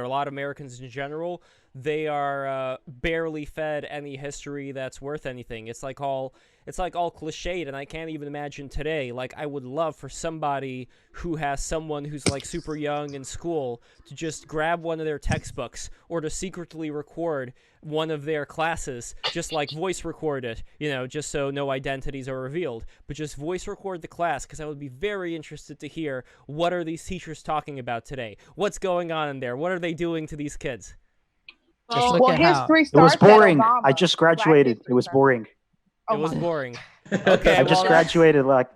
a lot of Americans in general, they are barely fed any history that's worth anything. It's like all cliched, and I can't even imagine today. Like, I would love for somebody who has someone who's like super young in school to just grab one of their textbooks or to secretly record one of their classes, just like voice record it, just so no identities are revealed, but just voice record the class, because I would be very interested to hear, what are these teachers talking about today? What's going on in there? What are they doing to these kids? Well, history It was starts at boring. Obama. I just Black graduated. history It was starts- boring. Oh It was my- boring. Okay, I just well, graduated like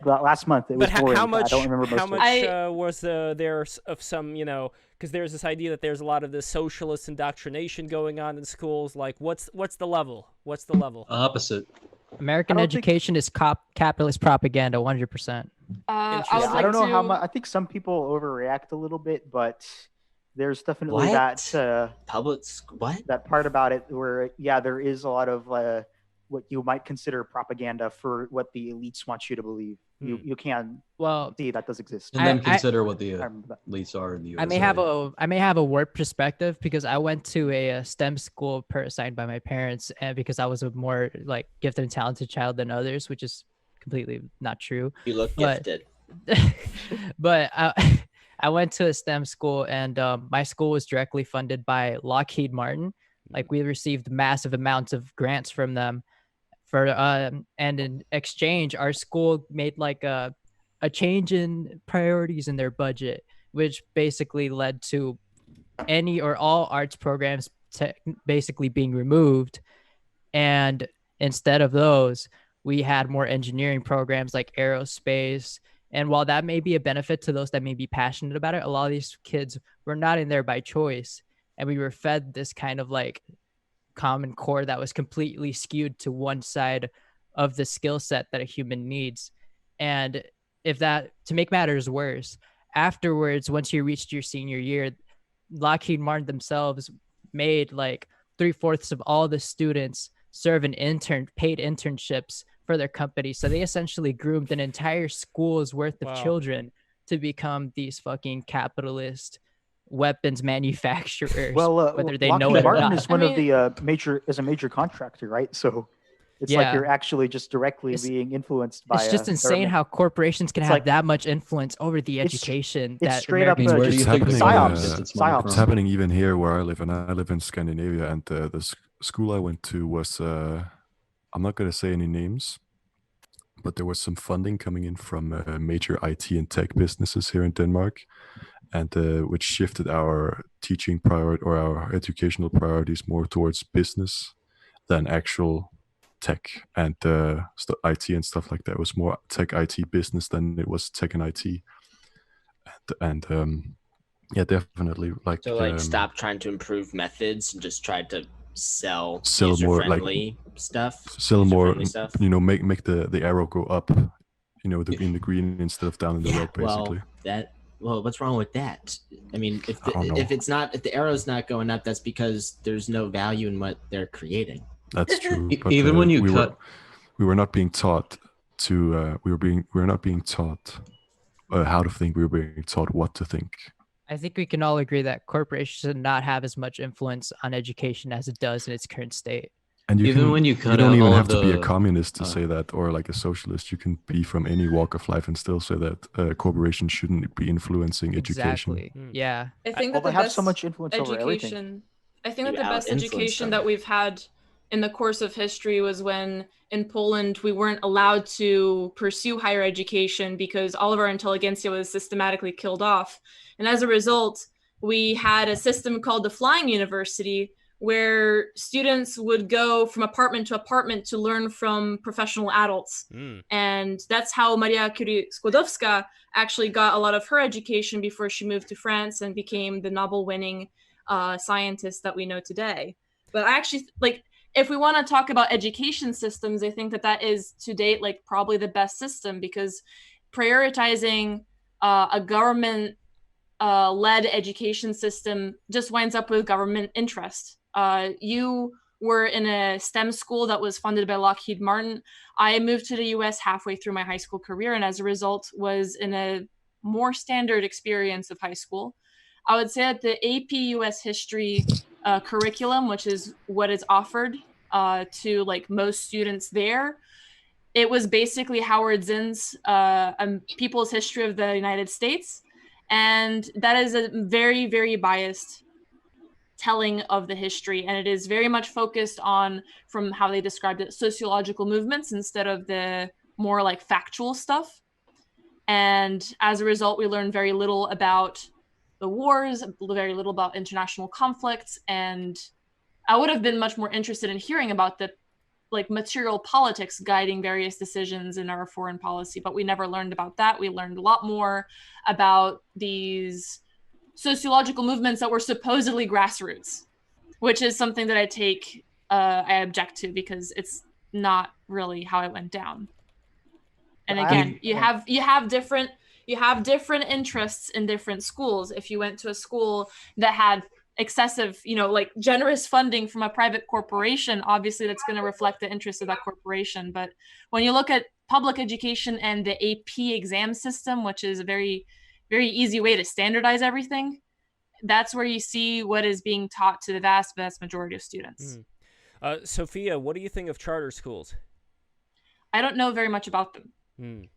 last month. It was But boring. how much? I don't remember most How of much it. was there of some? Because there's this idea that there's a lot of this socialist indoctrination going on in schools. Like, what's the level? What's the level? Opposite. American I don't think- education is capitalist propaganda, 100%. I would Interesting. like I don't know to... how much. I think some people overreact a little bit, but there's definitely What? that that part about it where there is a lot of what you might consider propaganda for what the elites want you to believe. You can see that does exist. And then consider what the I remember that. elites are in the USA. I may have a warped perspective because I went to a STEM school assigned by my parents, and because I was a more like gifted and talented child than others, which is completely not true. You look But- gifted. But I went to a STEM school, and my school was directly funded by Lockheed Martin. Like, we received massive amounts of grants from them for and in exchange, our school made like a change in priorities in their budget, which basically led to any or all arts programs basically being removed. And instead of those, we had more engineering programs like aerospace. And while that may be a benefit to those that may be passionate about it, a lot of these kids were not in there by choice. And we were fed this kind of like common core that was completely skewed to one side of the skill set that a human needs. And if that, to make matters worse, afterwards, once you reached your senior year, Lockheed Martin themselves made like 3/4 of all the students serve paid internships for their company. So they essentially groomed an entire school's worth of children to become these fucking capitalist weapons manufacturers. Well, whether they Lockheed know it or Martin not. is one of the major contractor, right? So it's like you're actually just directly being influenced by. It's just insane government. how corporations can It's have like- that much influence over the education. it's that straight up Americans Where do you think the happening, government uh, gets its money psyops. from? It's happening even here where I live, and I live in Scandinavia. And the school I went to was, I'm not going to say any names, but there was some funding coming in from major IT and tech businesses here in Denmark, and which shifted our teaching priority or our educational priorities more towards business than actual tech and IT and stuff like that. It was more tech, IT, business than it was tech and IT. And yeah, definitely like. So stop trying to improve methods and just try to sell more like user-friendly stuff. sell more, user-friendly stuff. make the arrow go up, in the green instead of down in the red, basically. Well, what's wrong with that? I mean, if I don't know. if the arrow's not going up, that's because there's no value in what they're creating. That's true. But, Even when you we were not being taught to. We were not being taught how to think. We were being taught what to think. I think we can all agree that corporations should not have as much influence on education as it does in its current state. And when you cut don't out even all have of to be a the- communist to say that, or like a socialist. You can be from any walk of life and still say that corporations shouldn't be influencing education. Exactly. Yeah. I think Well, that they the have best so much influence over everything. education. I think that You the best out-influence education them. that we've had in the course of history was when in Poland we weren't allowed to pursue higher education because all of our intelligentsia was systematically killed off. And as a result, we had a system called the Flying University, where students would go from apartment to apartment to learn from professional adults. And that's how Maria Curie Skłodowska actually got a lot of her education before she moved to France and became the Nobel-winning scientist that we know today. But I actually, like, if we want to talk about education systems, I think that that is to date, like, probably the best system, because prioritizing a government led education system just winds up with government interest. You were in a STEM school that was funded by Lockheed Martin. I moved to the US halfway through my high school career, and as a result was in a more standard experience of high school. I would say that the AP US History curriculum, which is what is offered to like most students there, it was basically Howard Zinn's People's History of the United States. And that is a very, very biased telling of the history. And it is very much focused on, from how they described it, sociological movements instead of the more like factual stuff. And as a result, we learn very little about the wars, very little about international conflicts. And I would have been much more interested in hearing about the like material politics guiding various decisions in our foreign policy, but we never learned about that. We learned a lot more about these sociological movements that were supposedly grassroots, which is something that I object to, because it's not really how it went down. And again, you have different interests in different schools. If you went to a school that had excessive, like generous funding from a private corporation, obviously that's going to reflect the interests of that corporation. But when you look at public education and the AP exam system, which is a very, very easy way to standardize everything, that's where you see what is being taught to the vast, vast majority of students. Sophia, what do you think of charter schools? I don't know very much about them.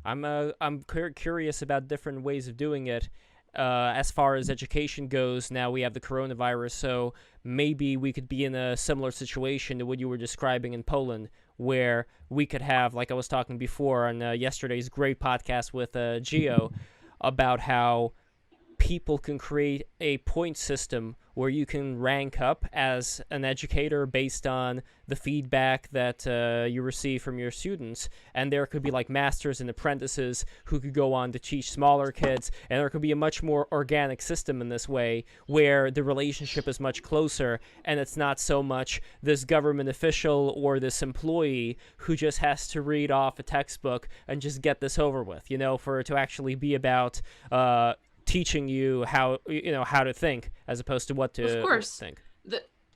I'm curious about different ways of doing it. As far as education goes, now we have the coronavirus, so maybe we could be in a similar situation to what you were describing in Poland, where we could have, like I was talking before on yesterday's great podcast with Gio, about how people can create a point system where you can rank up as an educator based on the feedback that you receive from your students. And there could be like masters and apprentices who could go on to teach smaller kids. And there could be a much more organic system in this way, where the relationship is much closer, and it's not so much this government official or this employee who just has to read off a textbook and just get this over with, for it to actually be about teaching you how to think, as opposed to what to think.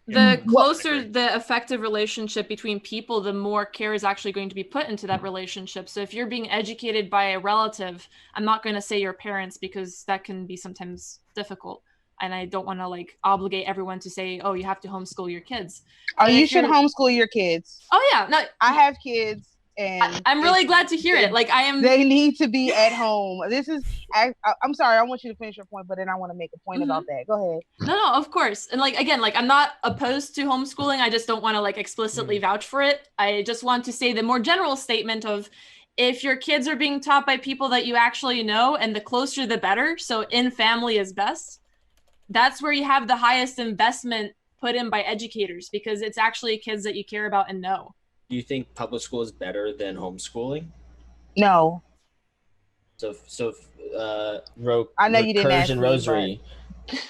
The closer the effective relationship between people, the more care is actually going to be put into that relationship. So if you're being educated by a relative, I'm not going to say your parents, because that can be sometimes difficult, and I don't want to obligate everyone to say, oh, you have to homeschool your kids. Oh, you should homeschool your kids. Oh yeah, no, I have kids. And I'm really glad to hear it. They need to be at home. I'm sorry, I want you to finish your point, but then I want to make a point about that. Go ahead. No, of course. And I'm not opposed to homeschooling. I just don't want to explicitly vouch for it. I just want to say the more general statement of, if your kids are being taught by people that you actually know, and the closer the better, so in family is best, that's where you have the highest investment put in by educators, because it's actually kids that you care about and know. Do you think public school is better than homeschooling? No. So I know you didn't Courage ask and me, Rosary.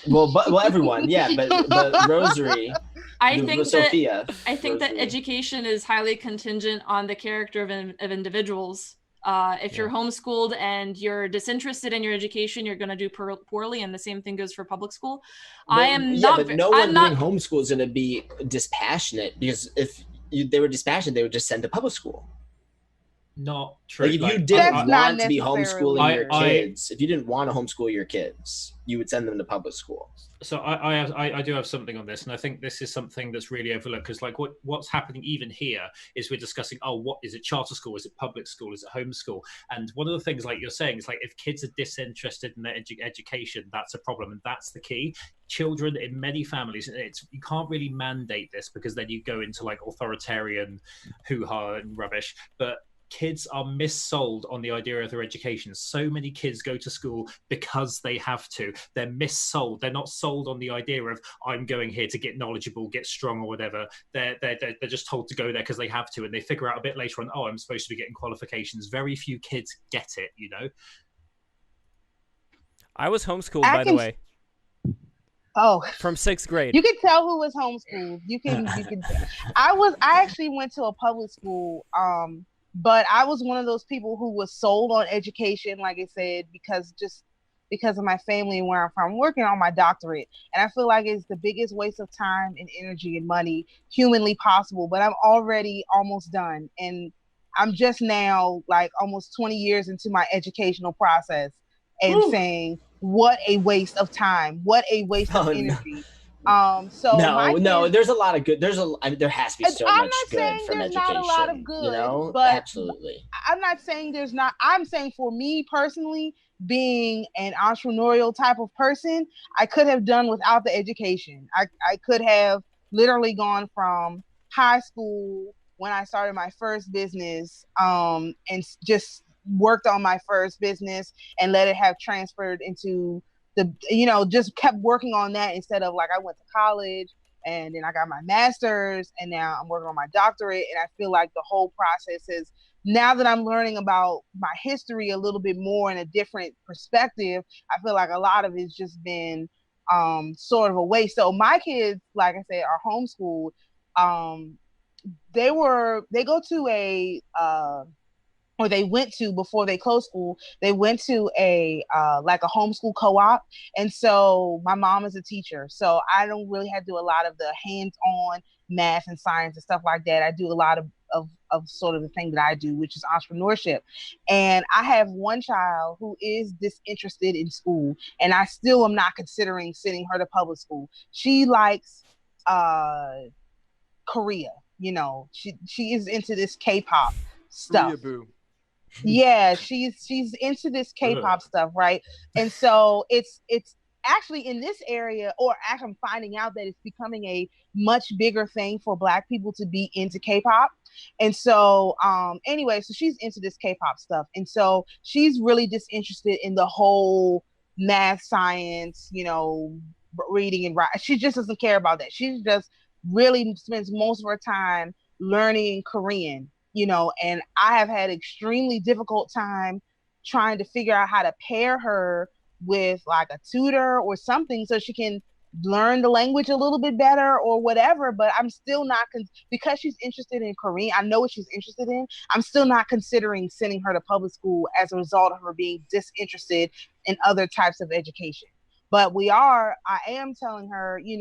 Well, everyone, yeah, but Rosary. I think Sophia. I think that education is highly contingent on the character of individuals. If you're homeschooled and you're disinterested in your education, you're going to do poorly, and the same thing goes for public school. But no one doing homeschool is going to be dispassionate, because if they were dispassionate, they would just send to public school. Not true. If you didn't want to be homeschooling your kids, if you didn't want to homeschool your kids, you would send them to public school. So I do have something on this, and I think this is something that's really overlooked, because what's happening even here is we're discussing, what is it, charter school, is it public school, is it homeschool? And one of the things you're saying is if kids are disinterested in their education, that's a problem, and that's the key. Children in many families, you can't really mandate this, because then you go into authoritarian hoo-ha and rubbish, but kids are missold on the idea of their education. So many kids go to school because they have to. They're missold. They're not sold on the idea of, I'm going here to get knowledgeable, get strong, or whatever. They're just told to go there because they have to, and they figure out a bit later on, I'm supposed to be getting qualifications. Very few kids get it, I was homeschooled, by the way. Oh, from 6th grade. You can tell who was homeschooled. You can. I actually went to a public school. But I was one of those people who was sold on education, like I said, because of my family and where I'm from. I'm working on my doctorate, and I feel like it's the biggest waste of time and energy and money humanly possible. But I'm already almost done, and I'm just now almost 20 years into my educational process, and saying, what a waste of time, what a waste of energy. So no, there's a lot of good. There has to be so much good from education. Not a lot of good, you know, but absolutely. I'm not saying there's not. I'm saying for me personally, being an entrepreneurial type of person, I could have done without the education. I could have literally gone from high school when I started my first business, and just worked on my first business and let it have transferred into just kept working on that instead of like I went to college and then I got my master's and now I'm working on my doctorate. And I feel like the whole process is, now that I'm learning about my history a little bit more in a different perspective, I feel like a lot of it's just been sort of a waste. So my kids, like I said, are homeschooled. They go to or they went to, before they closed school, they went to a homeschool co-op. And so my mom is a teacher, so I don't really have to do a lot of the hands-on math and science and stuff like that. I do a lot of sort of the thing that I do, which is entrepreneurship. And I have one child who is disinterested in school, and I still am not considering sending her to public school. She likes Korea, she is into this K-pop stuff. Yeah, she's into this K-pop stuff, right? And so it's actually in this area, or actually I'm finding out that it's becoming a much bigger thing for Black people to be into K-pop. And so anyway, so she's into this K-pop stuff, and so she's really disinterested in the whole math, science, reading and writing. She just doesn't care about that. She just really spends most of her time learning Korean, and I have had extremely difficult time trying to figure out how to pair her with like a tutor or something so she can learn the language a little bit better or whatever. But I'm still not, because she's interested in Korean, I know what she's interested in, I'm still not considering sending her to public school as a result of her being disinterested in other types of education. But I am telling her, you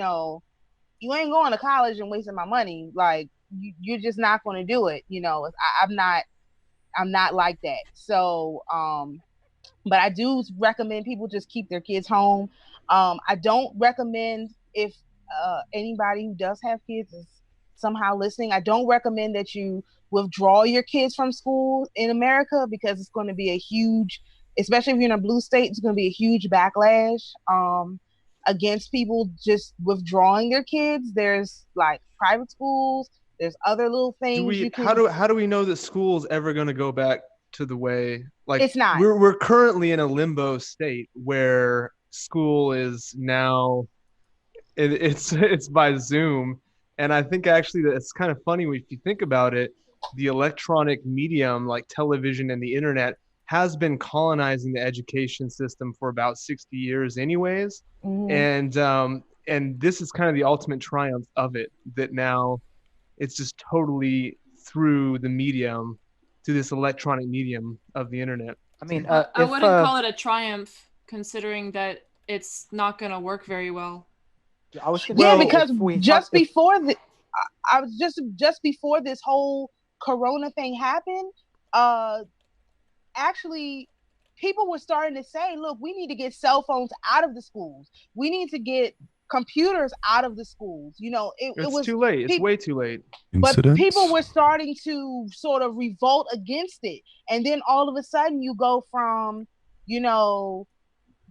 ain't going to college and wasting my money. Like, you're just not going to do it. I'm not like that. So, but I do recommend people just keep their kids home. I don't recommend, if anybody who does have kids is somehow listening, I don't recommend that you withdraw your kids from school in America, because it's going to be a huge, especially if you're in a blue state, it's going to be a huge backlash against people just withdrawing their kids. There's like private schools. There's other little things. How do we know that school's ever going to go back to the way, like, it's not? We're currently in a limbo state where school is now, it's by Zoom, and I think actually that it's kind of funny if you think about it. The electronic medium like television and the internet has been colonizing the education system for about 60 years, anyways, and this is kind of the ultimate triumph of it, that now it's just totally through the medium, through this electronic medium of the internet. I mean, I wouldn't call it a triumph, considering that it's not going to work very well. Because just before this whole Corona thing happened, actually, people were starting to say, look, we need to get cell phones out of the schools. We need to get computers out of the schools. It was too late. It's way too late. But people were starting to sort of revolt against it. And then all of a sudden you go from,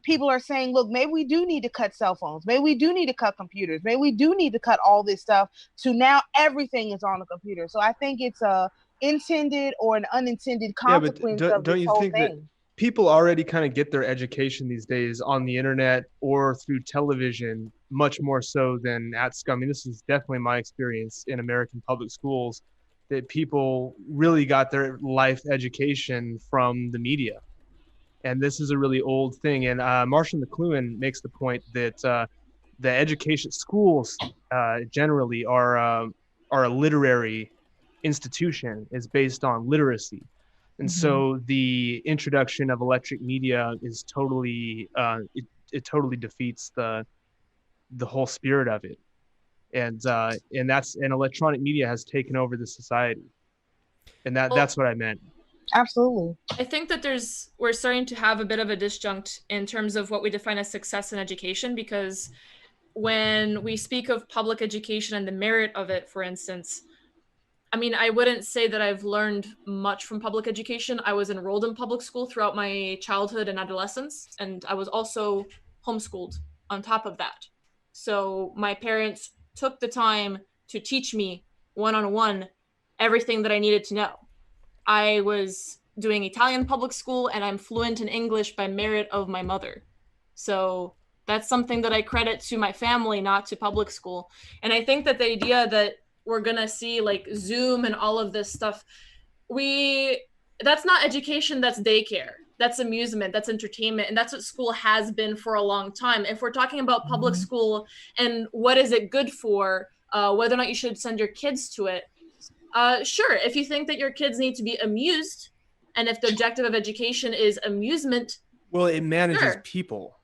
people are saying, look, maybe we do need to cut cell phones. Maybe we do need to cut computers. Maybe we do need to cut all this stuff, to now everything is on the computer. So I think it's a intended or an unintended consequence of this whole thing. That people already kind of get their education these days on the internet or through television, much more so than at school. I mean, this is definitely my experience in American public schools, that people really got their life education from the media. And this is a really old thing. And Marshall McLuhan makes the point that the education schools generally are a literary institution, is based on literacy. And so the introduction of electric media is totally, it totally defeats the whole spirit of it. And electronic media has taken over the society. And that's what I meant. Absolutely. I think that we're starting to have a bit of a disjunct in terms of what we define as success in education, because when we speak of public education and the merit of it, for instance, I mean, I wouldn't say that I've learned much from public education. I was enrolled in public school throughout my childhood and adolescence, and I was also homeschooled on top of that. So my parents took the time to teach me one-on-one everything that I needed to know. I was doing Italian public school, and I'm fluent in English by merit of my mother. So that's something that I credit to my family, not to public school. And I think that the idea that we're gonna see like Zoom and all of this stuff, that's not education, that's daycare, that's amusement, that's entertainment, and that's what school has been for a long time. If we're talking about public school and what is it good for, whether or not you should send your kids to it, sure, if you think that your kids need to be amused, and if the objective of education is amusement, well, it manages sure. people.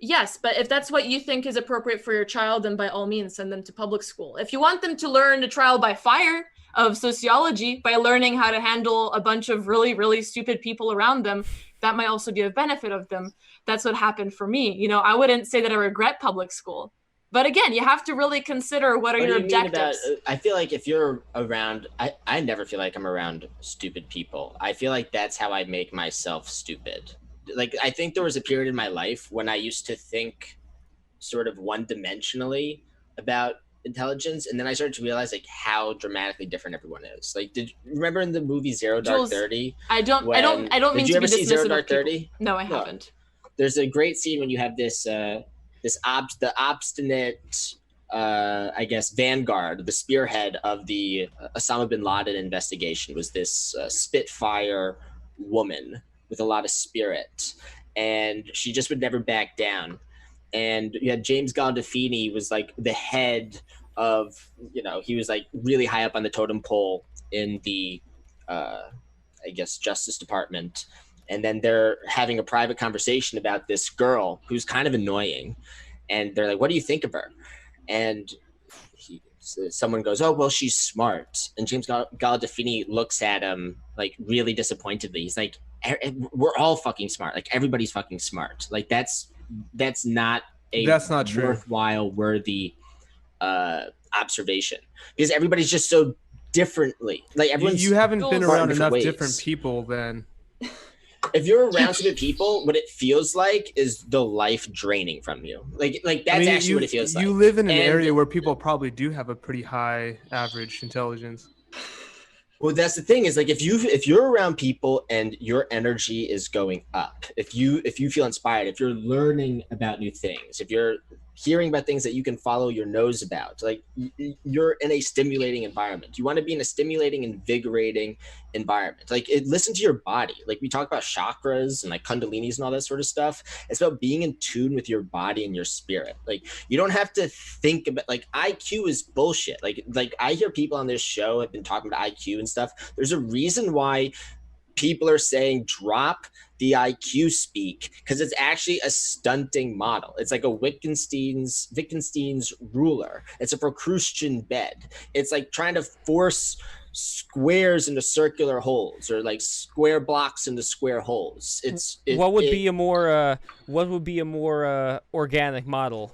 Yes, but if that's what you think is appropriate for your child, then by all means, send them to public school. If you want them to learn the trial by fire of sociology by learning how to handle a bunch of really, really stupid people around them, that might also be a benefit of them. That's what happened for me. You know, I wouldn't say that I regret public school. But again, you have to really consider what are your objectives. I feel like if you're around, I never feel like I'm around stupid people. I feel like that's how I make myself stupid. Like, I think there was a period in my life when I used to think sort of one-dimensionally about intelligence, and then I started to realize like how dramatically different everyone is. Like, remember in the movie Zero Dark 30? I don't mean to be dismissive. Did you ever see Zero Dark 30? No, I haven't. There's a great scene when you have the obstinate, I guess, vanguard, the spearhead of the Osama bin Laden investigation was this Spitfire woman with a lot of spirit, and she just would never back down. And you had James Gandolfini was like the head of, you know, he was like really high up on the totem pole in the, I guess, Justice Department. And then they're having a private conversation about this girl who's kind of annoying. And they're like, what do you think of her? And someone goes, oh, well, she's smart. And James Gandolfini looks at him like really disappointedly. He's like, we're all fucking smart. Like, everybody's fucking smart. Like, that's not worthwhile, worthy observation, because everybody's just so differently. Like, everyone's you haven't been around enough different people then. If you're around some people, what it feels like is the life draining from you. Like that's actually what it feels like. You live in an area where people probably do have a pretty high average intelligence. Well, that's the thing, is like if you're around people and your energy is going up, if you feel inspired, if you're learning about new things, if you're hearing about things that you can follow your nose about, like you're in a stimulating environment. You want to be in a stimulating, invigorating environment. Like, listen to your body. Like, we talk about chakras and like kundalinis and all that sort of stuff. It's about being in tune with your body and your spirit. Like, you don't have to think about, like, IQ is bullshit. Like I hear people on this show have been talking about IQ and stuff. There's a reason why people are saying drop the IQ speak, because it's actually a stunting model. It's like a Wittgenstein's ruler. It's a Procrustean bed. It's like trying to force squares into circular holes, or like square blocks into square holes. What would be a more organic model?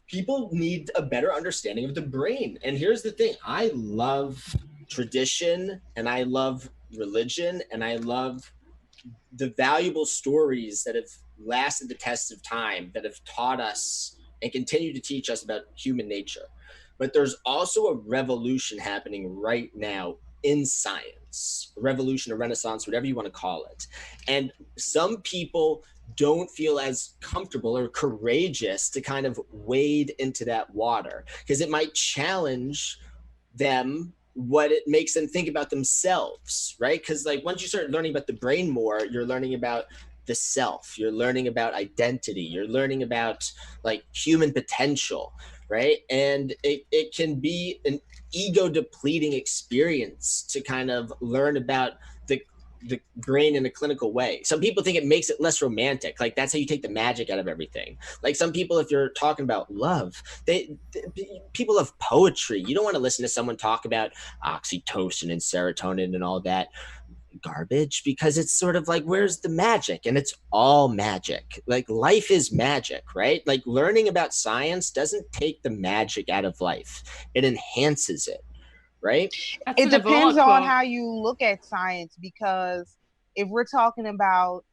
People need a better understanding of the brain. And here's the thing: I love tradition, and I love religion, and I love the valuable stories that have lasted the test of time, that have taught us and continue to teach us about human nature. But there's also a revolution happening right now in science, a revolution, a renaissance, whatever you want to call it. And some people don't feel as comfortable or courageous to kind of wade into that water, because it might challenge them, what it makes them think about themselves, right? Because like once you start learning about the brain more, you're learning about the self, you're learning about identity, you're learning about like human potential, right? And it can be an ego depleting experience to kind of learn about the brain in a clinical way. Some people think it makes it less romantic. Like, that's how you take the magic out of everything. Like, some people, if you're talking about love, people love poetry. You don't want to listen to someone talk about oxytocin and serotonin and all that garbage, because it's sort of like, where's the magic? And it's all magic. Like, life is magic, right? Like, learning about science doesn't take the magic out of life. It enhances it, right? It depends on how you look at science, because if we're talking about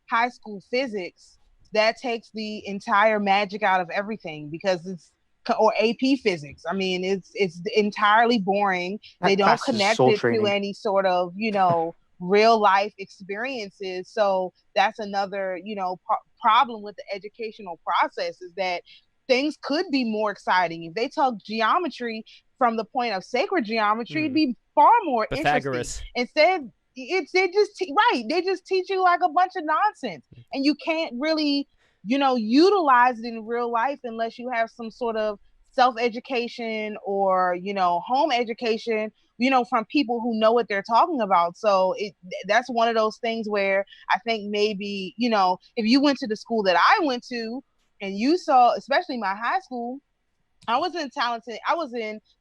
high school physics, that takes the entire magic out of everything, because it's, or AP physics. I mean, it's entirely boring. They don't connect it to any sort of, you know, real life experiences. So that's another, you know, problem with the educational process, is that things could be more exciting. If they taught geometry from the point of sacred geometry, it'd be far more interesting. Instead, they just teach you like a bunch of nonsense, and you can't really, you know, utilize it in real life unless you have some sort of self-education or, you know, home education, you know, from people who know what they're talking about. So that's one of those things where I think maybe, you know, if you went to the school that I went to and you saw, especially my high school, I was in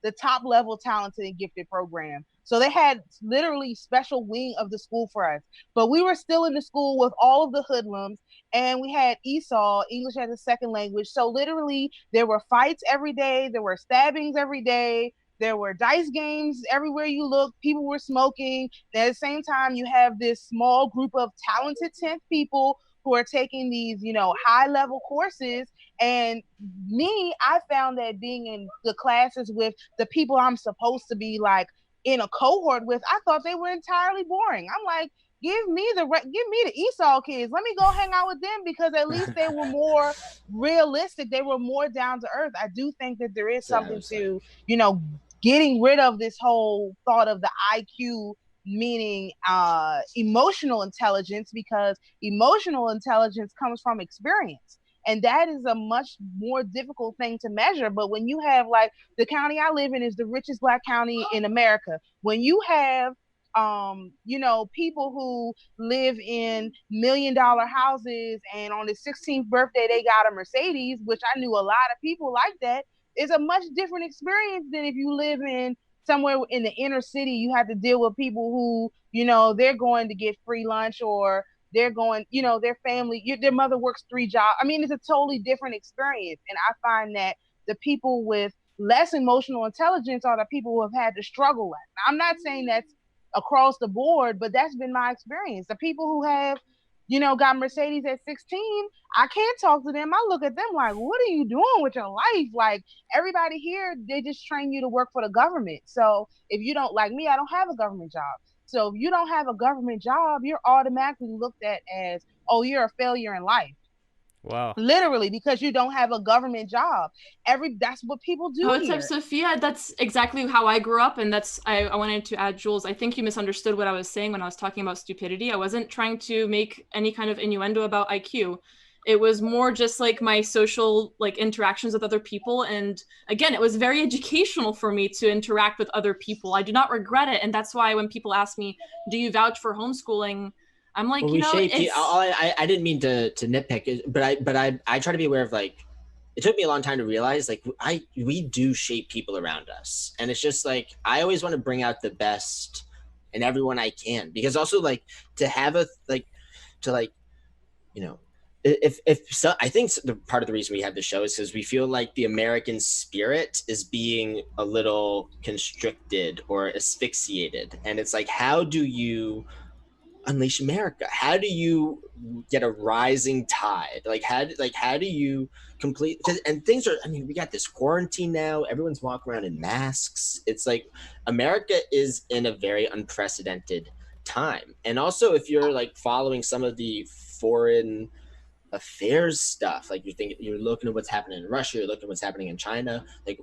the top level talented and gifted program. So they had literally special wing of the school for us. But we were still in the school with all of the hoodlums, and we had ESOL, English as a second language. So literally there were fights every day. There were stabbings every day. There were dice games everywhere you look. People were smoking. And at the same time, you have this small group of talented 10th people who are taking these, you know, high level courses. And me, I found that being in the classes with the people I'm supposed to be like in a cohort with, I thought they were entirely boring. I'm like, give me the ESOL kids. Let me go hang out with them, because at least they were more realistic. They were more down to earth. I do think that there is something to, you know, getting rid of this whole thought of the IQ meaning emotional intelligence, because emotional intelligence comes from experience. And that is a much more difficult thing to measure. But when you have, like, the county I live in is the richest Black county in America. When you have, you know, people who live in $1 million houses, and on his 16th birthday, they got a Mercedes, which I knew a lot of people like that, is a much different experience than if you live in somewhere in the inner city. You have to deal with people who, you know, they're going to get free lunch, or they're going, you know, their family, their mother works 3 jobs. I mean, it's a totally different experience. And I find that the people with less emotional intelligence are the people who have had to struggle with. I'm not saying that's across the board, but that's been my experience. The people who have, you know, got Mercedes at 16, I can't talk to them. I look at them like, what are you doing with your life? Like, everybody here, they just train you to work for the government. So if you don't, like me, I don't have a government job. So if you don't have a government job, you're automatically looked at as, oh, you're a failure in life. Wow. Literally, because you don't have a government job. That's what people do. What's up, Sophia? That's exactly how I grew up, and that's I wanted to add, Jules, I think you misunderstood what I was saying when I was talking about stupidity. I wasn't trying to make any kind of innuendo about IQ. It was more just like my social, like, interactions with other people. And again, it was very educational for me to interact with other people. I do not regret it. And that's why when people ask me, do you vouch for homeschooling? I'm like, well, I didn't mean to nitpick, but I try to be aware of, like, it took me a long time to realize, like, we do shape people around us. And it's just like, I always want to bring out the best in everyone I can, because also, like, to have you know, I think the part of the reason we have the show is because we feel like the American spirit is being a little constricted or asphyxiated. And it's like, how do you unleash America? How do you get a rising tide? How do you complete? And things are, I mean, we got this quarantine now. Everyone's walking around in masks. It's like America is in a very unprecedented time. And also, if you're, like, following some of the foreign affairs stuff, like, you're looking at what's happening in Russia, you're looking at what's happening in China, like,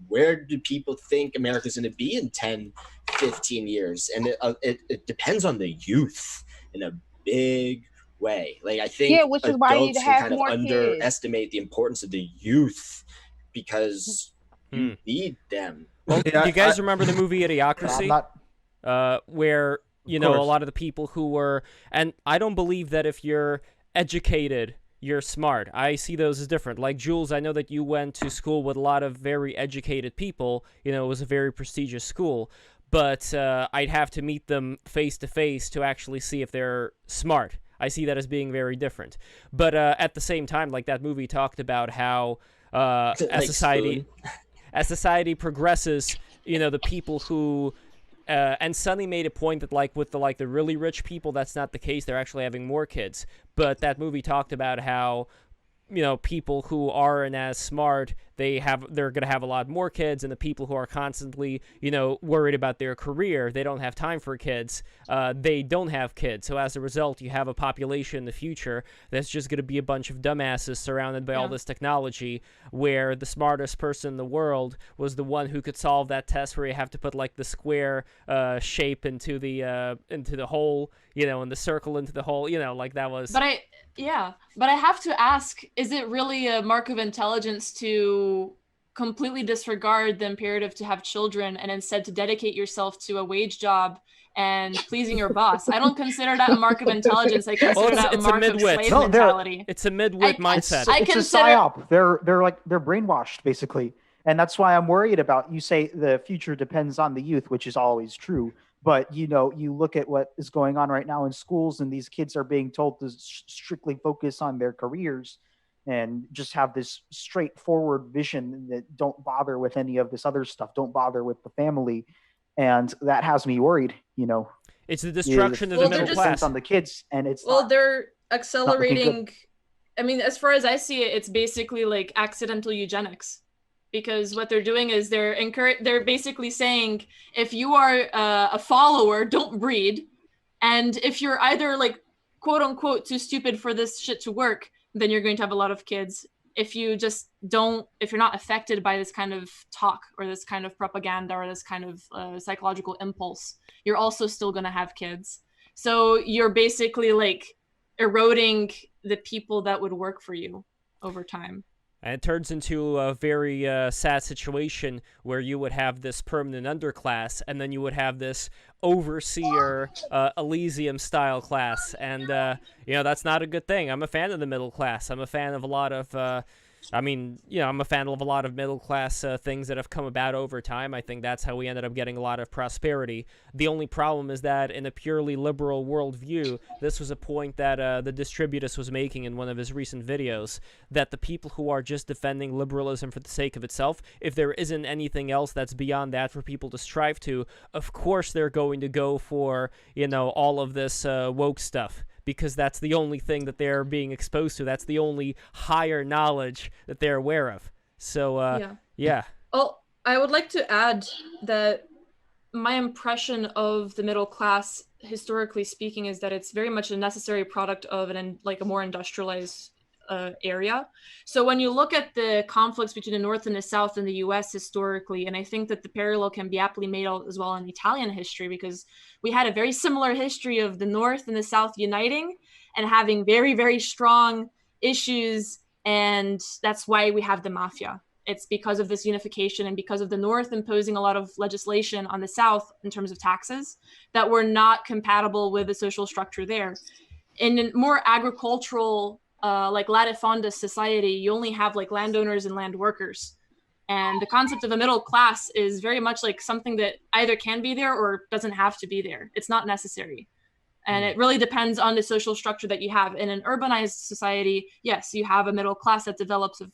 where do people think America's going to be in 10, 15 years? And it depends on the youth in a big way. Like, I think which is why you need to have more kids. Underestimate the importance of the youth, because you need them. Well, do you guys remember the movie Idiocracy? Where, you know, a lot of the people who were, and I don't believe that if you're educated, you're smart. I see those as different. Like, Jules, I know that you went to school with a lot of very educated people. You know, it was a very prestigious school. but I'd have to meet them face to face to actually see if they're smart. I see that as being very different. But at the same time, like that movie talked about how as society progresses, you know, the people who and Sonny made a point that like with the really rich people, that's not the case. They're actually having more kids. But that movie talked about how, you know, people who aren't as smart, they're going to have a lot more kids, and the people who are constantly, you know, worried about their career, they don't have time for kids, they don't have kids. So as a result, you have a population in the future that's just going to be a bunch of dumbasses surrounded by all this technology, where the smartest person in the world was the one who could solve that test where you have to put like the square shape into the hole, you know, and the circle into the hole, you know, like that was. But I have to ask, is it really a mark of intelligence to completely disregard the imperative to have children and instead to dedicate yourself to a wage job and pleasing your boss? I don't consider that a mark of intelligence. I consider that a mark of slave mentality. It's a mid-wit mindset. It's a psyop. They're brainwashed, basically. And that's why I'm worried about, you say the future depends on the youth, which is always true. But, you know, you look at what is going on right now in schools, and these kids are being told to strictly focus on their careers and just have this straightforward vision that don't bother with any of this other stuff, don't bother with the family. And that has me worried, you know. It's the destruction of the middle class on the kids, and it's they're accelerating. I mean, as far as I see it, it's basically like accidental eugenics. Because what they're doing is they're basically saying, if you are a follower, don't breed. And if you're either like, quote unquote, too stupid for this shit to work, then you're going to have a lot of kids. If you're not affected by this kind of talk or this kind of propaganda or this kind of psychological impulse, you're also still going to have kids. So you're basically like eroding the people that would work for you over time. And it turns into a very sad situation where you would have this permanent underclass, and then you would have this overseer Elysium-style class. And, you know, that's not a good thing. I'm a fan of the middle class. I'm a fan of a lot of... I'm a fan of a lot of middle-class things that have come about over time. I think that's how we ended up getting a lot of prosperity. The only problem is that in a purely liberal worldview, this was a point that the Distributus was making in one of his recent videos, that the people who are just defending liberalism for the sake of itself, if there isn't anything else that's beyond that for people to strive to, of course they're going to go for, you know, all of this woke stuff. Because that's the only thing that they're being exposed to. That's the only higher knowledge that they're aware of. So, yeah. Oh, I would like to add that my impression of the middle class, historically speaking, is that it's very much a necessary product of a more industrialized area. So when you look at the conflicts between the North and the South in the US historically, and I think that the parallel can be aptly made as well in Italian history, because we had a very similar history of the North and the South uniting and having very, very strong issues. And that's why we have the mafia. It's because of this unification and because of the North imposing a lot of legislation on the South in terms of taxes that were not compatible with the social structure there. In a more agricultural like latifundist society, you only have like landowners and land workers. And the concept of a middle class is very much like something that either can be there or doesn't have to be there. It's not necessary. And it really depends on the social structure that you have. In an urbanized society, yes, you have a middle class that develops of,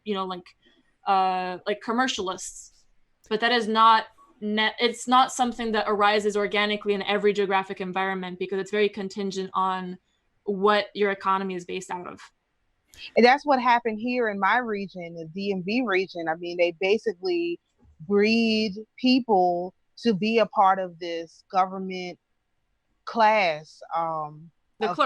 you know, like commercialists. But that is not it's not something that arises organically in every geographic environment, because it's very contingent on what your economy is based out of. And that's what happened here in my region, the DMV region. I mean, they basically breed people to be a part of this government class of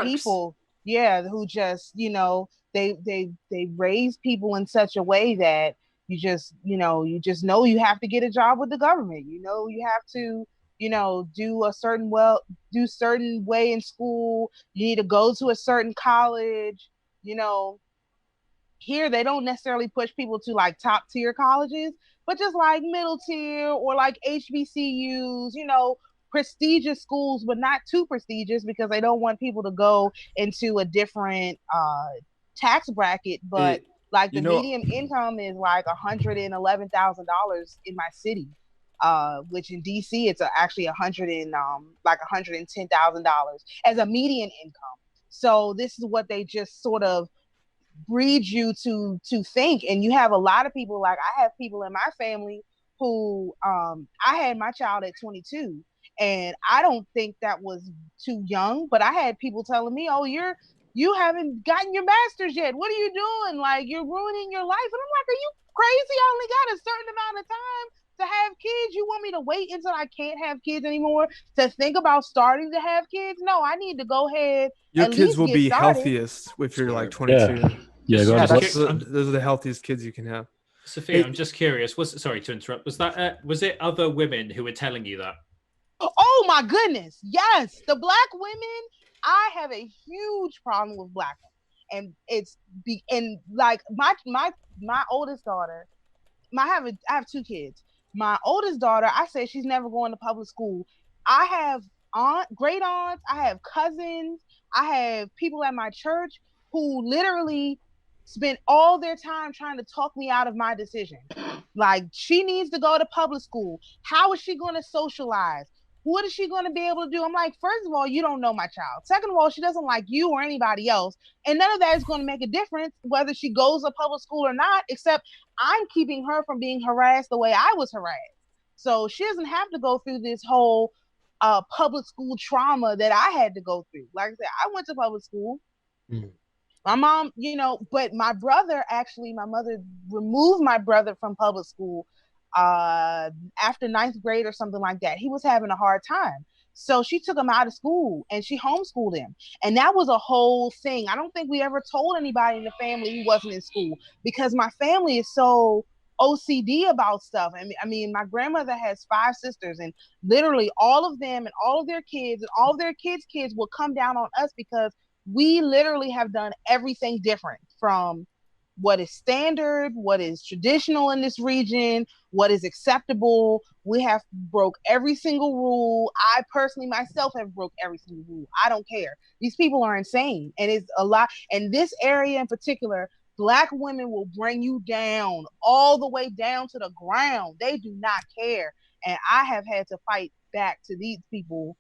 people, who just, you know, they raise people in such a way that you just know you have to get a job with the government. You know, you have to, you know, do certain way in school. You need to go to a certain college. You know, here they don't necessarily push people to like top tier colleges, but just like middle tier or like HBCUs, you know, prestigious schools, but not too prestigious, because they don't want people to go into a different tax bracket. But like the median income is like $111,000 in my city. which in DC it's actually $110,000 as a median income. So this is what they just sort of breed you to think. And you have a lot of people, like I have people in my family who I had my child at 22, and I don't think that was too young, but I had people telling me, oh, you haven't gotten your master's yet, what are you doing, like you're ruining your life. And I'm like, are you crazy? I only got a certain amount of time to have kids. You want me to wait until I can't have kids anymore to think about starting to have kids? No, I need to go ahead. Your kids will be healthiest if you're like 22. Yeah, those are the healthiest kids you can have. Sophia, I'm just curious. Sorry to interrupt. Was it other women who were telling you that? Oh my goodness, yes. The Black women. I have a huge problem with Black women, and like my oldest daughter. I have 2 kids. My oldest daughter, I say she's never going to public school. I have great aunts. I have cousins. I have people at my church who literally spent all their time trying to talk me out of my decision. Like, she needs to go to public school. How is she going to socialize? What is she going to be able to do? I'm like, first of all, you don't know my child. Second of all, she doesn't like you or anybody else. And none of that is going to make a difference whether she goes to public school or not, except I'm keeping her from being harassed the way I was harassed. So she doesn't have to go through this whole public school trauma that I had to go through. Like I said, I went to public school. My mom, but my brother, actually, my mother removed my brother from public school after 9th grade or something like that. He was having a hard time. So she took him out of school and she homeschooled him. And that was a whole thing. I don't think we ever told anybody in the family he wasn't in school, because my family is so OCD about stuff. I mean, my grandmother has 5 sisters, and literally all of them and all of their kids and all of their kids' kids will come down on us because we literally have done everything different, from what is standard, what is traditional in this region, what is acceptable. We have broke every single rule. I personally myself have broke every single rule. I don't care. These people are insane. And it's a lot. And this area in particular, Black women will bring you down, all the way down to the ground. They do not care. And I have had to fight back to these people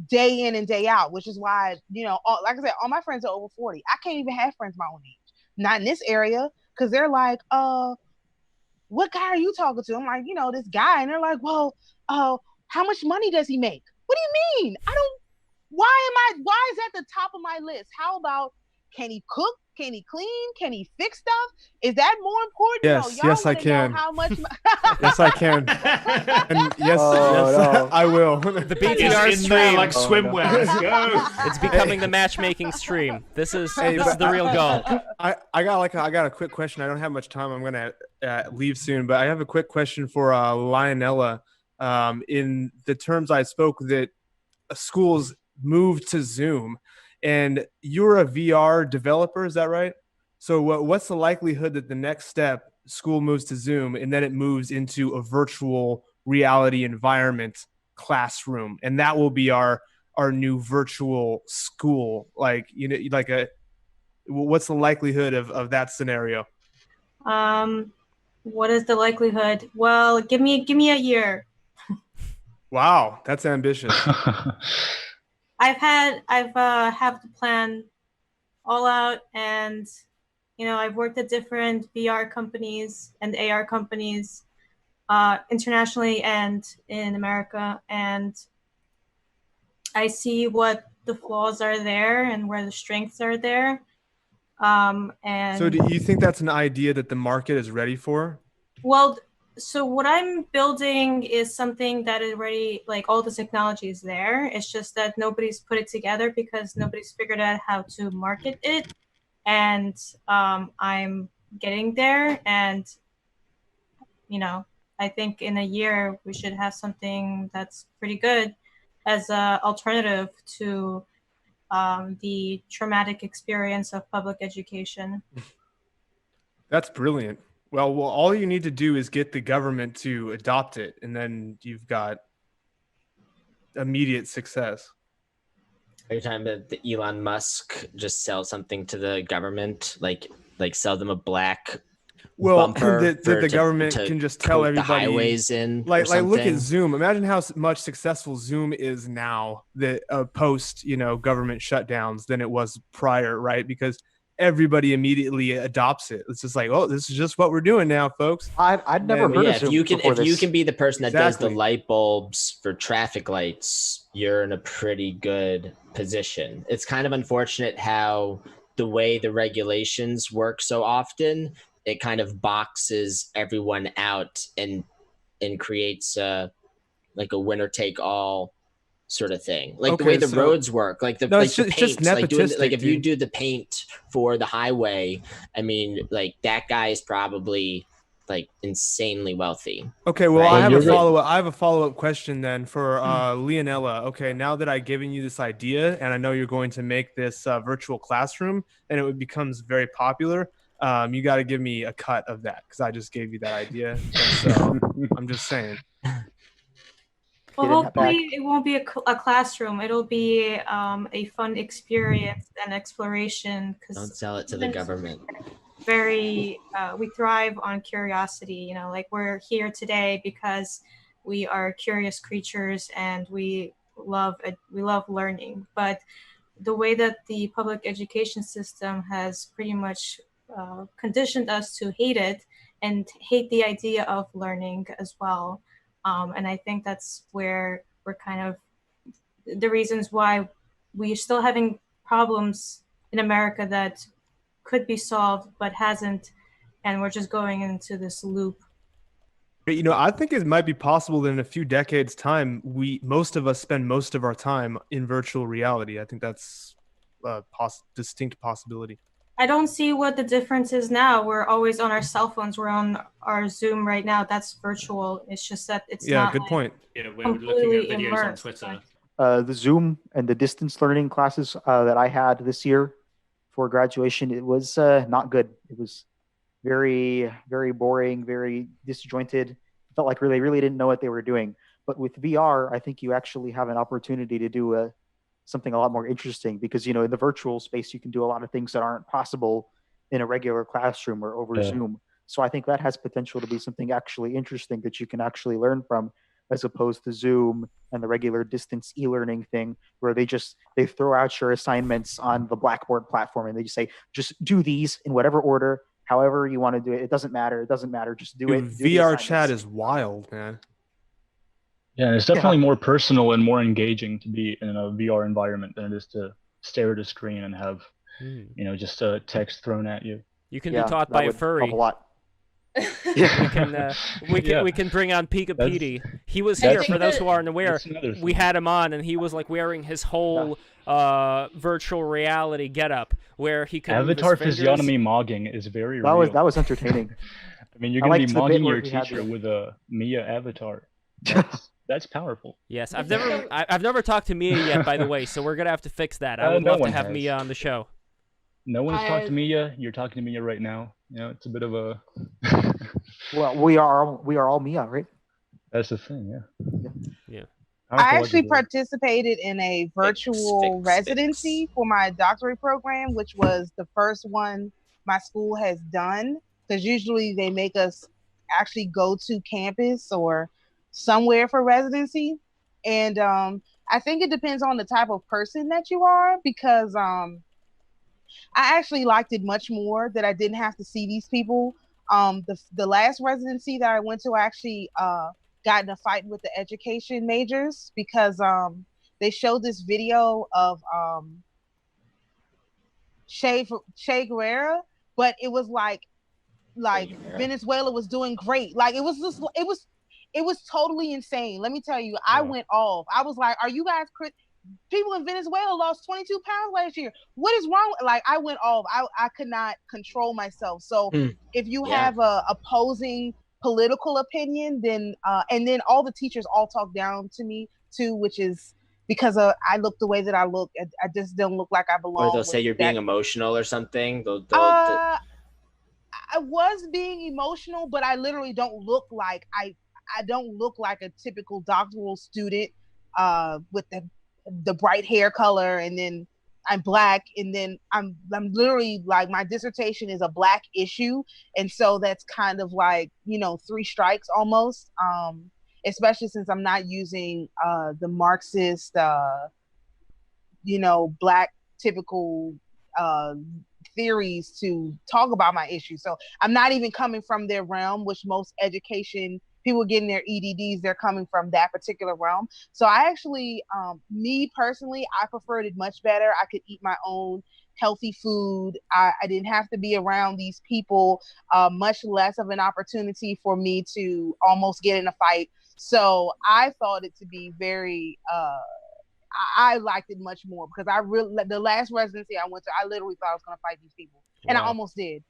day in and day out, which is why, like I said, all my friends are over 40. I can't even have friends my own age. Not in this area, because they're like, what guy are you talking to? I'm like, this guy. And they're like, well, how much money does he make? What do you mean? Why is that the top of my list? How about, can he cook? Can he clean? Can he fix stuff? Is that more important? Yes, I can. How much? Yes, I can. And yes, no. I will. The BTR stream, like swimwear. Let's go. It's becoming the matchmaking stream. This is the real goal. I got a quick question. I don't have much time. I'm gonna leave soon, but I have a quick question for Lionella. In the terms I spoke, that schools moved to Zoom. And you're a VR developer, is that right? So what's the likelihood that the next step, school moves to Zoom, and then it moves into a virtual reality environment classroom, and that will be our new virtual school? What's the likelihood of that scenario? What is the likelihood? Well, give me a year. Wow, that's ambitious. I've have the plan all out, and I've worked at different VR companies and AR companies internationally and in America, and I see what the flaws are there and where the strengths are there. And so, do you think that's an idea that the market is ready for? Well, so what I'm building is something that is already, like, all the technology is there. It's just that nobody's put it together because nobody's figured out how to market it. And I'm getting there. And, I think in a year we should have something that's pretty good as an alternative to the traumatic experience of public education. That's brilliant. Well, all you need to do is get the government to adopt it, and then you've got immediate success. Are you talking about the Elon Musk just sell something to the government, like sell them a black Well, bumper that for the to- government to can just tell coat everybody the highways in or like look at something. Zoom. Imagine how much successful Zoom is now that post government shutdowns than it was prior, right? Because everybody immediately adopts it. It's just like, oh, this is just what we're doing now, folks. I'd never And- heard Yeah, of if Zoom you can before if you this. can be the person that does the Exactly. light bulbs for traffic lights, you're in a pretty good position. It's kind of unfortunate how the way the regulations work so often, it kind of boxes everyone out and creates like a winner take all sort of thing, like the way Okay, the so- roads work, like the No, like it's the just paint, like doing like nepotistic, if you dude. do the paint for the highway, I mean, like that guy is probably like insanely wealthy. Okay, well, Right. I have You're a right. follow-up. I have a follow-up question then for Leonella. Okay, now that I've given you this idea, and I know you're going to make this virtual classroom, and it becomes very popular, you got to give me a cut of that because I just gave you that idea. And so I'm just saying. Well, Get in that hopefully bag. it won't be a classroom. It'll be a fun experience and exploration. Don't Because sell it to the government. we thrive on curiosity. Like we're here today because we are curious creatures and we love learning. But the way that the public education system has pretty much conditioned us to hate it and hate the idea of learning as well. And I think that's where we're kind of the reasons why we're still having problems in America that could be solved but hasn't, and we're just going into this loop. I think it might be possible that in a few decades' time, most of us spend most of our time in virtual reality. I think that's a distinct possibility. I don't see what the difference is now. We're always on our cell phones. We're on our Zoom right now. That's virtual. It's just that it's Yeah, not good like point. Yeah, we're completely looking at videos on immersed. Twitter. The Zoom and the distance learning classes that I had this year for graduation, it was not good. It was very, very boring, very disjointed. Felt like they really didn't know what they were doing. But with VR, I think you actually have an opportunity to do something a lot more interesting because, in the virtual space, you can do a lot of things that aren't possible in a regular classroom or over Zoom. So I think that has potential to be something actually interesting that you can actually learn from, as opposed to Zoom and the regular distance e-learning thing where they throw out your assignments on the Blackboard platform and they just say, just do these in whatever order, however you want to do it. It doesn't matter. Just do Dude, it. Do the VR assignments. chat is wild, man. Yeah, it's definitely more personal and more engaging to be in a VR environment than it is to stare at a screen and have, just a text thrown at you. You can be taught by a furry. A lot. We can bring on Pika Petey. He was here for those who aren't aware. We had him on, and he was like wearing his whole virtual reality getup, where he could Avatar physiognomy mogging is very that real. Was entertaining. I mean, you're going to be mogging your teacher with a Mia avatar. That's powerful. Yes, I've never talked to Mia yet, by the way, so we're gonna have to fix that. I would love to have Mia on the show. No one's talked to Mia. You're talking to Mia right now. It's a bit of a. Well, we are all Mia, right? That's the thing, yeah. I actually participated in a virtual residency for my doctorate program, which was the first one my school has done. Because usually they make us actually go to campus or somewhere for residency. And I think it depends on the type of person that you are, because I actually liked it much more that I didn't have to see these people. The last residency that I went to, I actually got in a fight with the education majors because they showed this video of Che Guevara, but it was like Venezuela was doing great. Like it was totally insane. Let me tell you, I went off. I was like, are you guys people in Venezuela lost 22 pounds last year. What is wrong? Like I went off. I could not control myself. So if you have a opposing political opinion, then and then all the teachers all talk down to me too, which is because I look the way that I look. I just don't look like I belong. Or they'll say you're being emotional or something. I was being emotional, but I literally don't look like I don't look like a typical doctoral student with the bright hair color and then I'm Black, and then I'm literally like, my dissertation is a Black issue, and so that's kind of like, you know, 3 strikes almost. Especially since I'm not using the Marxist, you know, Black typical theories to talk about my issue. So I'm not even coming from their realm, which most education people getting their EDDs, they're coming from that particular realm. So I actually, me personally, I preferred it much better. I could eat my own healthy food. I didn't have to be around these people, much less of an opportunity for me to almost get in a fight. So I thought it to be very, I liked it much more, because I really, the last residency I went to, I literally thought I was going to fight these people. And I Wow. almost did.